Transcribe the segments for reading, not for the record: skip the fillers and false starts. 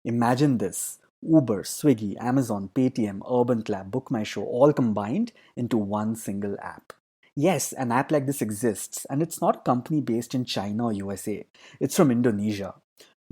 Imagine this: Uber, Swiggy, Amazon, Paytm, Urban Clap, Book My Show all combined into one single app. Yes, an app like this exists, and it's not a company based in China or USA. It's from Indonesia.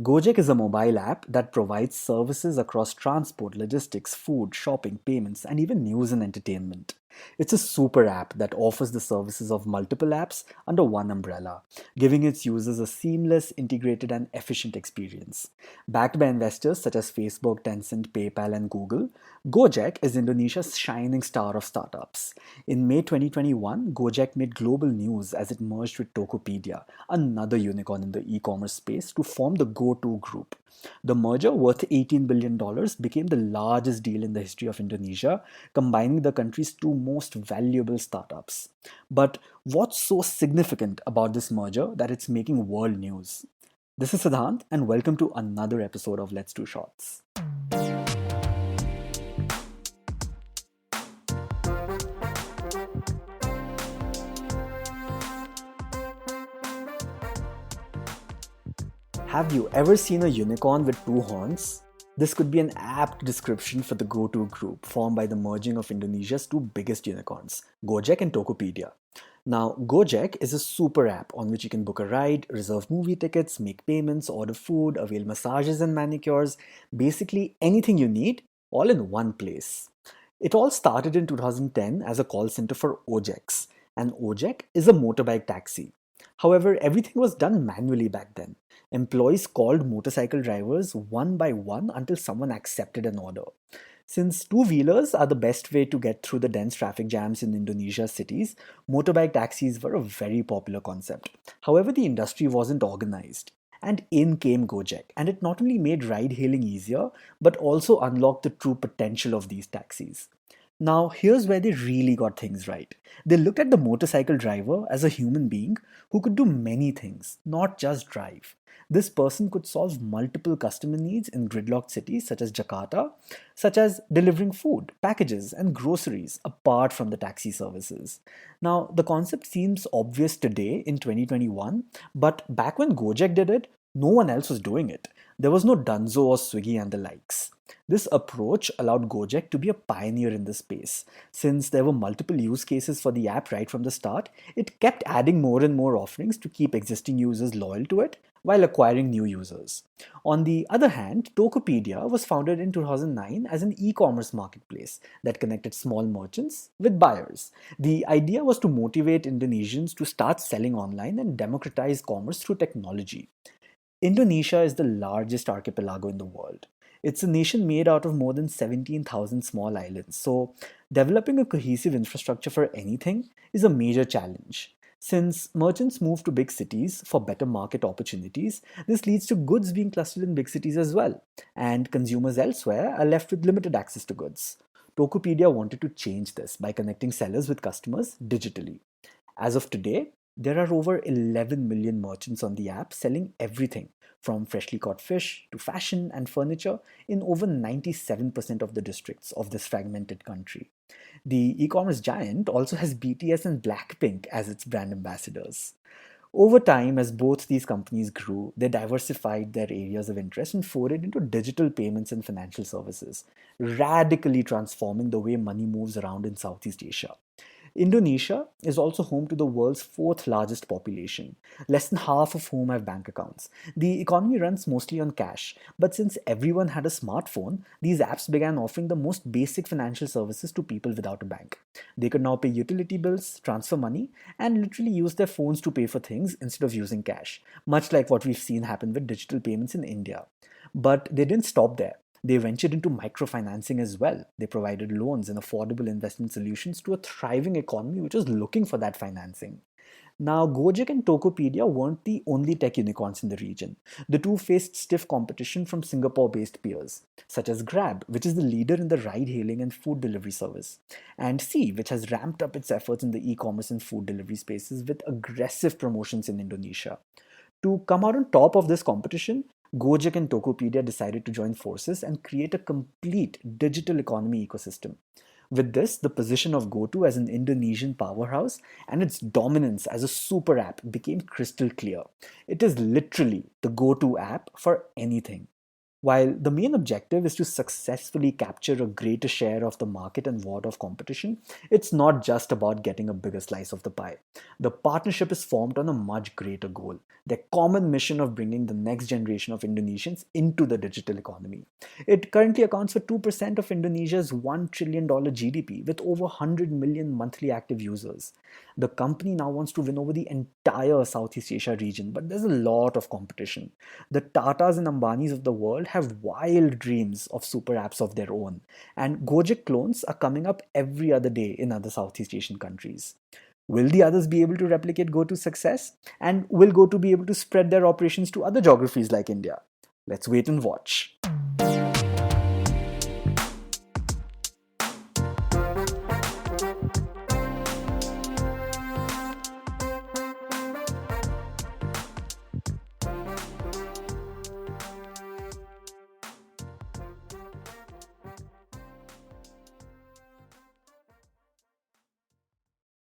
Gojek is a mobile app that provides services across transport, logistics, food, shopping, payments, and even news and entertainment. It's a super app that offers the services of multiple apps under one umbrella, giving its users a seamless, integrated, and efficient experience. Backed by investors such as Facebook, Tencent, PayPal, and Google, Gojek is Indonesia's shining star of startups. In May 2021, Gojek made global news as it merged with Tokopedia, another unicorn in the e-commerce space, to form the GoTo Group. The merger, worth $18 billion, became the largest deal in the history of Indonesia, combining the country's two most valuable startups. But what's so significant about this merger that it's making world news? This is Siddhant, and welcome to another episode of Let's Do Shorts. Have you ever seen a unicorn with two horns? This could be an apt description for the GoTo Group, formed by the merging of Indonesia's two biggest unicorns, Gojek and Tokopedia. Now, Gojek is a super app on which you can book a ride, reserve movie tickets, make payments, order food, avail massages and manicures, basically anything you need, all in one place. It all started in 2010 as a call center for Ojeks, and Ojek is a motorbike taxi. However, everything was done manually back then. Employees called motorcycle drivers one by one until someone accepted an order. Since two-wheelers are the best way to get through the dense traffic jams in Indonesia's cities, motorbike taxis were a very popular concept. However, the industry wasn't organized. And in came Gojek, and it not only made ride hailing easier, but also unlocked the true potential of these taxis. Now, here's where they really got things right. They looked at the motorcycle driver as a human being who could do many things, not just drive. This person could solve multiple customer needs in gridlocked cities such as Jakarta, such as delivering food, packages, and groceries apart from the taxi services. Now, the concept seems obvious today in 2021, but back when Gojek did it, no one else was doing it. There was no Dunzo or Swiggy and the likes. This approach allowed Gojek to be a pioneer in this space. Since there were multiple use cases for the app right from the start, it kept adding more and more offerings to keep existing users loyal to it while acquiring new users. On the other hand, Tokopedia was founded in 2009 as an e-commerce marketplace that connected small merchants with buyers. The idea was to motivate Indonesians to start selling online and democratize commerce through technology. Indonesia is the largest archipelago in the world. It's a nation made out of more than 17,000 small islands, so developing a cohesive infrastructure for anything is a major challenge. Since merchants move to big cities for better market opportunities, this leads to goods being clustered in big cities as well, and consumers elsewhere are left with limited access to goods. Tokopedia wanted to change this by connecting sellers with customers digitally. As of today, there are over 11 million merchants on the app selling everything from freshly caught fish to fashion and furniture in over 97% of the districts of this fragmented country. The e commerce giant also has BTS and Blackpink as its brand ambassadors. Over time, as both these companies grew, they diversified their areas of interest and forayed into digital payments and financial services, radically transforming the way money moves around in Southeast Asia. Indonesia is also home to the world's fourth largest population, less than half of whom have bank accounts. The economy runs mostly on cash, but since everyone had a smartphone, these apps began offering the most basic financial services to people without a bank. They could now pay utility bills, transfer money, and literally use their phones to pay for things instead of using cash, much like what we've seen happen with digital payments in India. But they didn't stop there. They ventured into microfinancing as well. They provided loans and affordable investment solutions to a thriving economy which was looking for that financing. Now, Gojek and Tokopedia weren't the only tech unicorns in the region. The two faced stiff competition from Singapore based peers, such as Grab, which is the leader in the ride hailing and food delivery service, and Sea, which has ramped up its efforts in the e commerce and food delivery spaces with aggressive promotions in Indonesia. To come out on top of this competition, Gojek and Tokopedia decided to join forces and create a complete digital economy ecosystem. With this, the position of GoTo as an Indonesian powerhouse and its dominance as a super app became crystal clear. It is literally the go-to app for anything. While the main objective is to successfully capture a greater share of the market and ward of competition, it's not just about getting a bigger slice of the pie. The partnership is formed on a much greater goal: their common mission of bringing the next generation of Indonesians into the digital economy. It currently accounts for 2% of Indonesia's $1 trillion GDP, with over 100 million monthly active users. The company now wants to win over the entire Southeast Asia region, but there's a lot of competition. The Tatas and Ambanis of the world have wild dreams of super apps of their own, and Gojek clones are coming up every other day in other Southeast Asian countries. Will the others be able to replicate GoTo's success? And will GoTo be able to spread their operations to other geographies like India? Let's wait and watch.